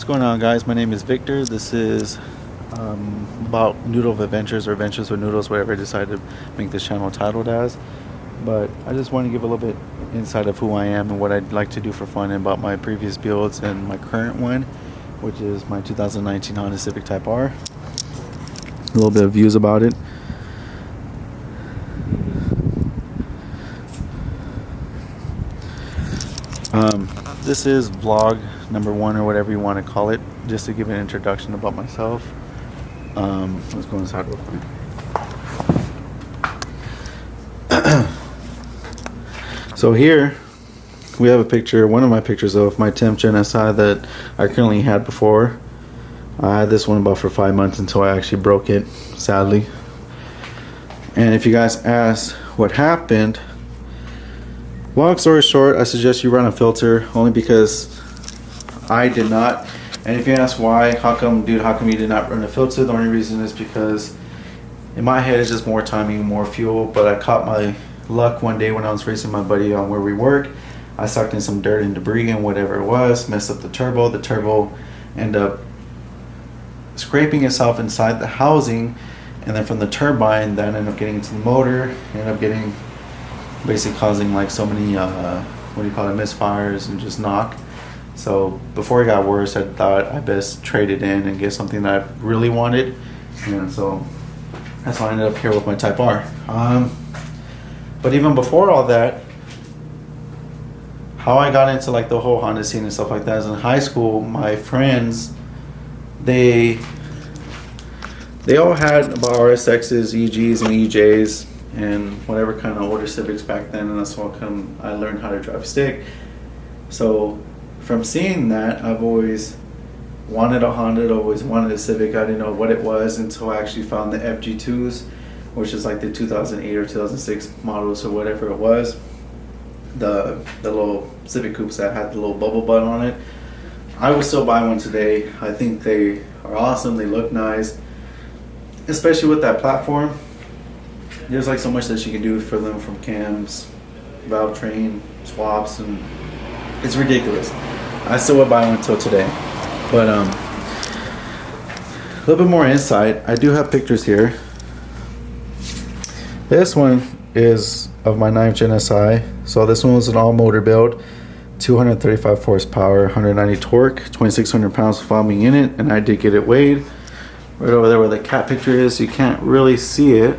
What's going on, guys? My name is Victor. This is about Noodle Adventures or Adventures with Noodles, whatever I decided to make this channel titled as. But I just want to give a little bit insight of who I am and what I'd like to do for fun, and about my previous builds and my current one, which is my 2019 Honda Civic Type R. A little bit of views about it. This is vlog number 1 or whatever you want to call it, just to give an introduction about myself. Let's go inside real quick. So here we have a picture, one of my pictures of my temp Gen SI that I currently had before. I had this one about for 5 months until I actually broke it, sadly. And if you guys ask what happened, long story short, I suggest you run a filter, only because I did not. And if you ask why, how come you did not run a filter, the only reason is because in my head it's just more timing, more fuel. But I caught my luck one day when I was racing my buddy on where we work. I sucked in some dirt and debris and whatever it was, messed up the turbo. The turbo ended up scraping itself inside the housing, and then from the turbine that ended up getting into the motor, ended up getting basically causing like so many misfires and just knock. So before it got worse, I thought I best trade it in and get something that I really wanted, and so that's why I ended up here with my Type R. But even before all that, how I got into like the whole Honda scene and stuff like that is in high school. My friends, they all had about RSXs, EGs, and EJs, and whatever kind of older Civics back then, and that's what I learned how to drive stick. So from seeing that, I've always wanted a Honda, always wanted a Civic. I didn't know what it was until I actually found the FG2s, which is like the 2008 or 2006 models or whatever it was. The little Civic coupes that had the little bubble butt on it. I would still buy one today. I think they are awesome. They look nice, especially with that platform. There's like so much that you can do for them, from cams, valve train swaps, and it's ridiculous. I still would buy one until today. But a little bit more insight. I do have pictures here. This one is of my 9th Gen SI. So this one was an all motor build, 235 horsepower, 190 torque, 2,600 pounds of foaming in it, and I did get it weighed. Right over there where the cat picture is, you can't really see it.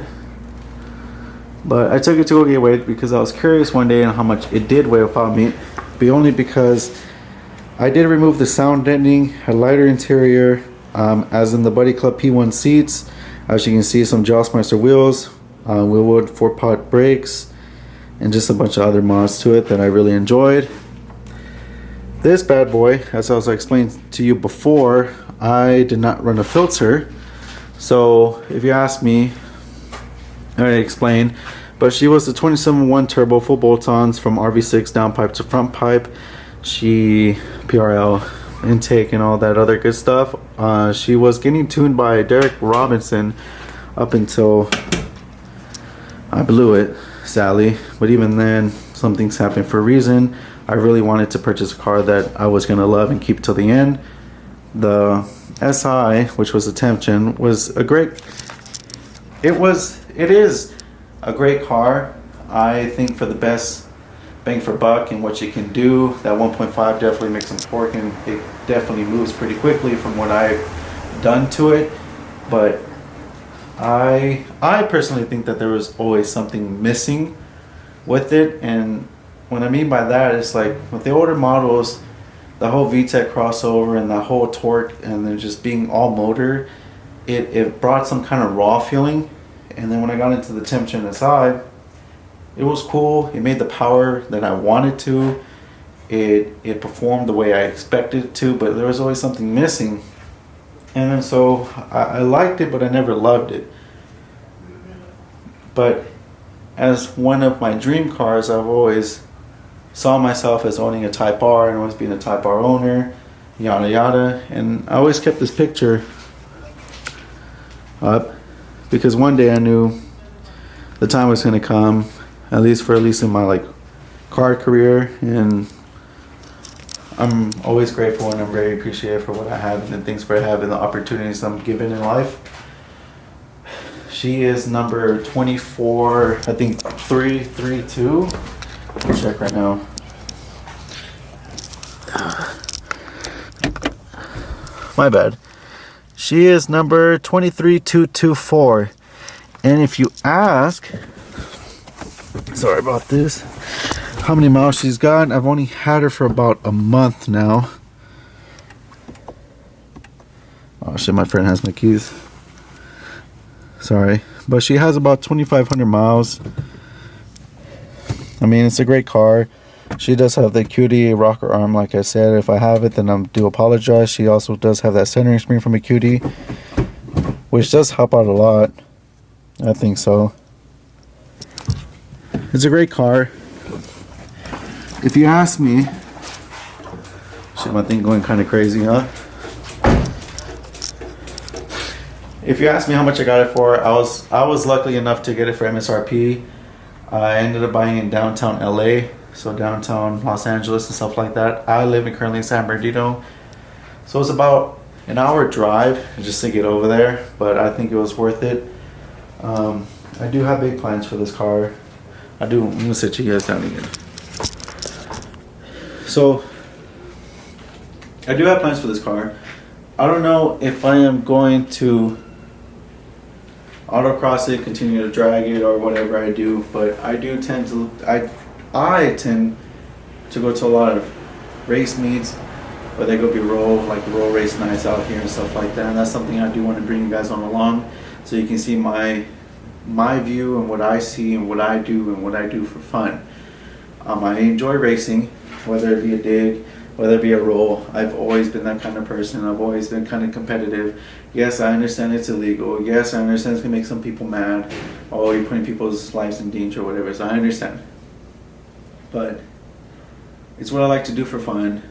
But I took it to go get weighed because I was curious one day on how much it did weigh without me. But only because I did remove the sound deadening, a lighter interior, as in the Buddy Club P1 seats. As you can see, some Joustmeister wheels, Wheelwood 4-pot brakes, and just a bunch of other mods to it that I really enjoyed. This bad boy, as I was explaining to you before, I did not run a filter. So if you ask me, I already explained, but she was the 27.1 turbo, full bolt-ons from RV6 downpipe to front pipe. She PRL intake and all that other good stuff. She was getting tuned by Derek Robinson up until I blew it, sadly. But even then, some things happened for a reason. I really wanted to purchase a car that I was gonna love and keep till the end. The SI, which was a temp gen, was a great. It is a great car. I think for the best bang for buck and what you can do, that 1.5 definitely makes some torque, and it definitely moves pretty quickly from what I've done to it. But I personally think that there was always something missing with it, and what I mean by that is like with the older models, the whole VTEC crossover and the whole torque and then just being all motor, it brought some kind of raw feeling. And then when I got into the temp Gen SI, it was cool. It made the power that I wanted to. It performed the way I expected it to, but there was always something missing. And then so I liked it, but I never loved it. But as one of my dream cars, I've always saw myself as owning a Type R and always being a Type R owner, yada yada. And I always kept this picture up because one day I knew the time was going to come, at least in my like car career, and I'm always grateful and I'm very appreciative for what I have and thanks for having the opportunities I'm given in life. She is number 24, I think 332. I'll check right now. My bad. She is number 23224. And if you ask, sorry about this, how many miles she's got, I've only had her for about a month now. Oh shit, my friend has my keys. Sorry. But she has about 2,500 miles. I mean, it's a great car. She does have the Acuity rocker arm, like I said. If I have it, then I do apologize. She also does have that centering spring from Acuity, which does help out a lot. I think so. It's a great car. If you ask me, shit, my thing going kind of crazy, huh? If you ask me how much I got it for, I was lucky enough to get it for MSRP. I ended up buying in downtown LA, so downtown Los Angeles and stuff like that. I live currently in San Bernardino, so it's about an hour drive just to get over there, but I think it was worth it. I do have big plans for this car. I'm gonna sit you guys down again. So I do have plans for this car. I don't know if I am going to autocross it, continue to drag it, or whatever I do, but I do tend to I tend to go to a lot of race meets, where they go be roll race nights out here and stuff like that, and that's something I do want to bring you guys on along, so you can see my view and what I see and what I do for fun. I enjoy racing, whether it be a dig, whether it be a roll. I've always been that kind of person. I've always been kind of competitive. Yes, I understand it's illegal. Yes, I understand it's going to make some people mad. Oh, you're putting people's lives in danger or whatever. So I understand. But it's what I like to do for fun,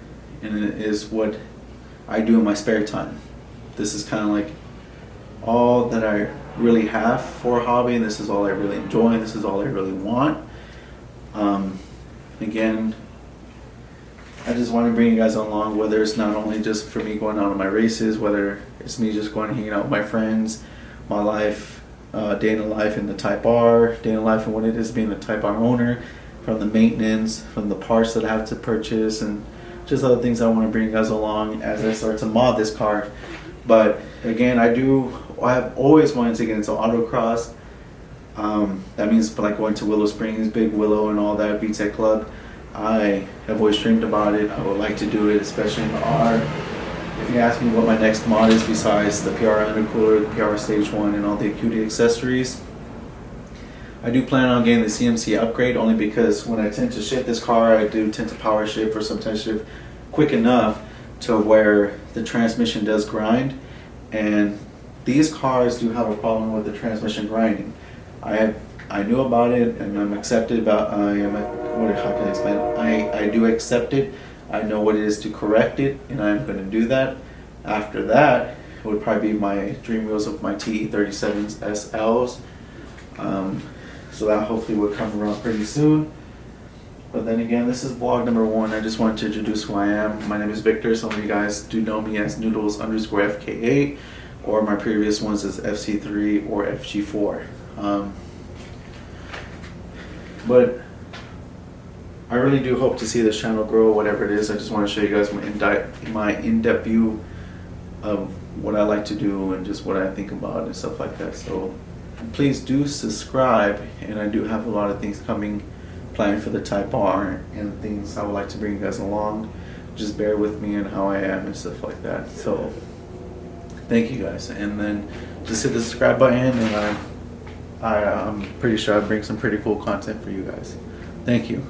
and it is what I do in my spare time. This is kind of like all that I really have for a hobby, and this is all I really enjoy, and this is all I really want. Again, I just want to bring you guys along, whether it's not only just for me going out on my races, whether it's me just going and hanging out with my friends, my life, day in the life in the Type R, day in the life and what it is being a Type R owner, from the maintenance, from the parts that I have to purchase, and just other things I want to bring you guys along as I start to mod this car. But again, I have always wanted to get into autocross. That means like going to Willow Springs, Big Willow, and all that, VTEC Club. I have always dreamed about it. I would like to do it, especially in the R. If you ask me what my next mod is besides the PRL Intercooler, the PRL Stage 1, and all the Acuity accessories, I do plan on getting the CMC upgrade, only because when I tend to shift this car, I do tend to power shift or sometimes shift quick enough to where the transmission does grind, and these cars do have a problem with the transmission grinding. I knew about it, and I'm accepted about. How can I explain it? I do accept it. I know what it is to correct it, and I'm going to do that. After that, it would probably be my dream wheels of my TE37s SLs. So that hopefully will come around pretty soon. But then again, this is vlog number 1. I just wanted to introduce who I am. My name is Victor. Some of you guys do know me as Noodles _ FK8, or my previous ones as FC3 or FG4. But I really do hope to see this channel grow, whatever it is. I just want to show you guys my in-depth view of what I like to do and just what I think about and stuff like that. So please do subscribe, and I do have a lot of things coming, planned for the Type R and things I would like to bring you guys along. Just bear with me and how I am and stuff like that. So thank you guys, and then just hit the subscribe button, and I'm pretty sure I'll bring some pretty cool content for you guys. Thank you.